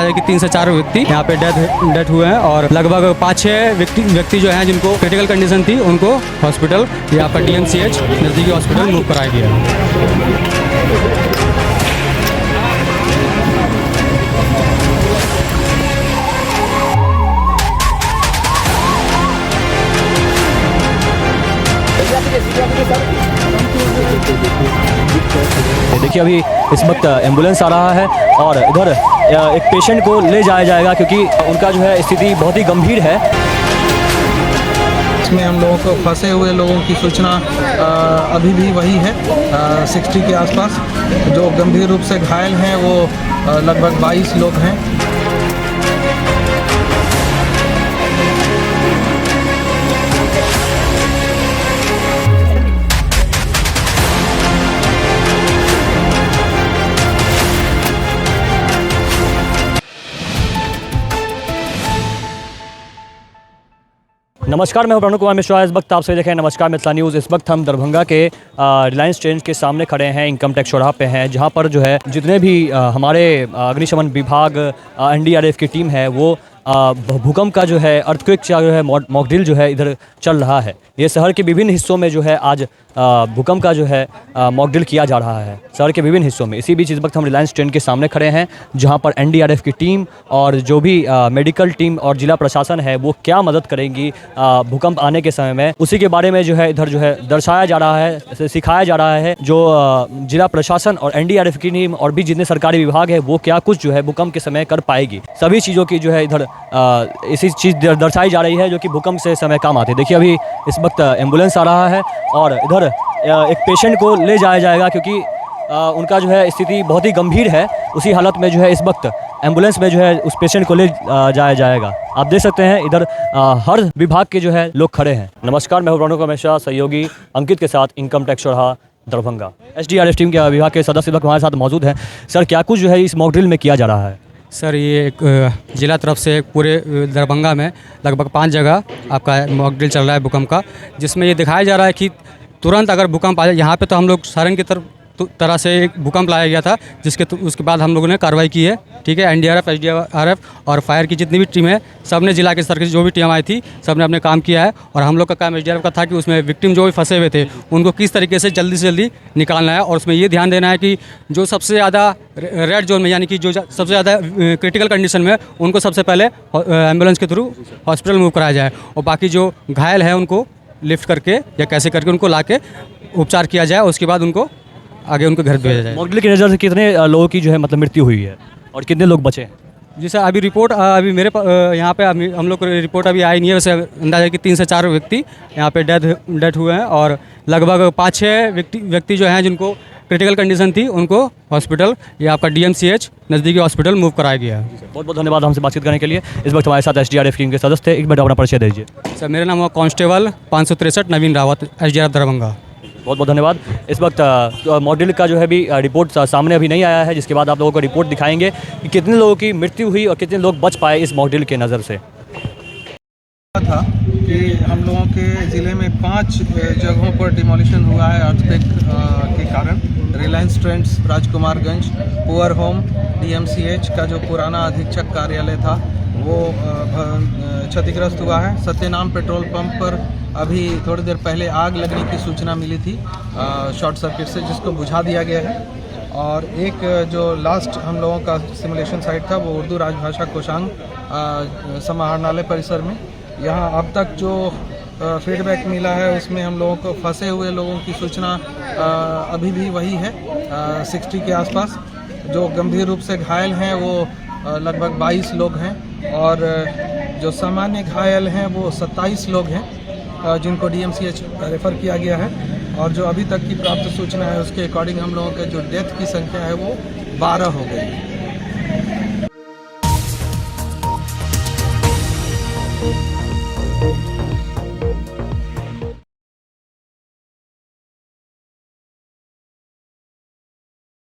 है कि 3 से 4 व्यक्ति यहाँ पे डेथ हुए हैं और लगभग 5-6 व्यक्ति जो हैं जिनको क्रिटिकल कंडीशन थी उनको हॉस्पिटल यहाँ पर DMCH नज़दीकी हॉस्पिटल मूव कराया गया है। देखिए अभी इस वक्त एम्बुलेंस आ रहा है और इधर एक पेशेंट को ले जाया जाएगा क्योंकि उनका जो है स्थिति बहुत ही गंभीर है। इसमें हम लोगों को फंसे हुए लोगों की सूचना अभी भी वही है 60 के आसपास। जो गंभीर रूप से घायल हैं वो लगभग 22 लोग हैं। नमस्कार, मैं हूं प्रणव कुमार मिश्रा। इस वक्त आप सभी देखें नमस्कार मिथिला न्यूज़। इस वक्त हम दरभंगा के रिलायंस ट्रेंड के सामने खड़े हैं, इनकम टैक्स चौराहा पे हैं, जहां पर जो है जितने भी हमारे अग्निशमन विभाग NDRF की टीम है वो भूकंप का जो है अर्थक्वेक का जो है मॉक ड्रिल जो है इधर चल रहा है। ये शहर के विभिन्न हिस्सों में जो है आज भूकंप का जो है मॉक ड्रिल किया जा रहा है शहर के विभिन्न हिस्सों में। इसी बीच इस वक्त हम रिलायंस ट्रेंड के सामने खड़े हैं जहां पर NDRF की टीम और जो भी मेडिकल टीम और जिला प्रशासन है वो क्या मदद करेंगी भूकंप आने के समय में, उसी के बारे में जो है इधर जो है दर्शाया जा रहा है, सिखाया जा रहा है। जो जिला प्रशासन और NDRF की टीम और भी जितने सरकारी विभाग है वो क्या कुछ जो है भूकंप के समय कर पाएगी, सभी चीज़ों की जो है इधर इसी चीज़ दर्शाई जा रही है जो कि भूकंप से समय काम आते हैं। देखिए अभी इस वक्त एम्बुलेंस आ रहा है और इधर एक पेशेंट को ले जाया जाएगा क्योंकि उनका जो है स्थिति बहुत ही गंभीर है। उसी हालत में जो है इस वक्त एम्बुलेंस में जो है उस पेशेंट को ले जाया जाएगा। आप देख सकते हैं इधर हर विभाग के जो है लोग खड़े हैं। नमस्कार, मैं हूं प्रणव कुमार मिश्रा, सहयोगी अंकित के साथ इनकम टैक्स चौराहा दरभंगा। SDRF टीम के विभाग के सदस्य लोग हमारे साथ मौजूद हैं। सर, क्या कुछ जो है इस मॉक ड्रिल में किया जा रहा है? सर, ये एक जिला तरफ से पूरे दरभंगा में लगभग 5 जगह आपका मॉक ड्रिल चल रहा है भूकंप का, जिसमें ये दिखाया जा रहा है कि तुरंत अगर भूकंप आ जाए। यहाँ पे तो हम लोग सारण की तरह से एक भूकंप लाया गया था उसके बाद हम लोगों ने कार्रवाई की है। ठीक है, NDRF SDRF और फायर की जितनी भी टीम है सब ने, जिला के स्तर की जो भी टीम आई थी सब ने अपने काम किया है। और हम लोग का काम SDRF का था कि उसमें विक्टिम जो भी फंसे हुए थे उनको किस तरीके से जल्दी से जल्दी निकालना है। और उसमें ये ध्यान देना है कि जो सबसे ज़्यादा रेड जोन में, यानी कि जो सबसे ज़्यादा क्रिटिकल कंडीशन में, उनको सबसे पहले एम्बुलेंस के थ्रू हॉस्पिटल मूव कराया जाए और बाकी जो घायल है उनको लिफ्ट करके या कैसे करके उनको ला के उपचार किया जाए। उसके बाद उनको आगे उनके घर भेजा जाए। मॉक ड्रिल की नज़र से कितने लोगों की जो है मतलब मृत्यु हुई है और कितने लोग बचे हैं? जी सर, अभी रिपोर्ट अभी मेरे यहाँ पे हम लोग को रिपोर्ट अभी आई नहीं है। वैसे अंदाजा है कि 3 से 4 व्यक्ति यहाँ पे डेथ हुए हैं और लगभग 5-6 व्यक्ति जो हैं जिनको क्रिटिकल कंडीशन थी उनको हॉस्पिटल या आपका DMCH नज़दीकी हॉस्पिटल मूव कराया गया है। बहुत बहुत धन्यवाद हमसे बातचीत करने के लिए। इस वक्त हमारे साथ SDRF टीम के सदस्य थे। एक बार अपना परिचय दीजिए। सर, मेरा नाम है कांस्टेबल 563 नवीन रावत, SDRF दरभंगा। बहुत बहुत धन्यवाद। इस वक्त मॉक ड्रिल का जो है भी रिपोर्ट सामने अभी नहीं आया है, जिसके बाद आप लोगों को रिपोर्ट दिखाएंगे कि कितने लोगों की मृत्यु हुई और कितने लोग बच पाए इस मॉक ड्रिल के नज़र से। था कि हम लोगों के ज़िले में 5 जगहों पर डिमोलिशन हुआ है अर्थक्वेक के कारण। Reliance trends Rajkumarganj, poor home, DMCH का जो पुराना अधीक्षक कार्यालय था वो क्षतिग्रस्त हुआ है। सत्यनाम पेट्रोल पंप पर अभी थोड़ी देर पहले आग लगने की सूचना मिली थी शॉर्ट सर्किट से, जिसको बुझा दिया गया है। और एक जो लास्ट हम लोगों का सिमुलेशन साइट था वो उर्दू राजभाषा कोषांग समाहरणालय परिसर में। यहाँ अब तक जो फीडबैक मिला है उसमें हम लोगों को फंसे हुए लोगों की सूचना अभी भी वही है 60 के आसपास। जो गंभीर रूप से घायल हैं वो लगभग 22 लोग हैं और जो सामान्य घायल हैं वो 27 लोग हैं जिनको DMCH रेफ़र किया गया है। और जो अभी तक की प्राप्त सूचना है उसके अकॉर्डिंग हम लोगों के जो डेथ की संख्या है वो 12 हो गई है।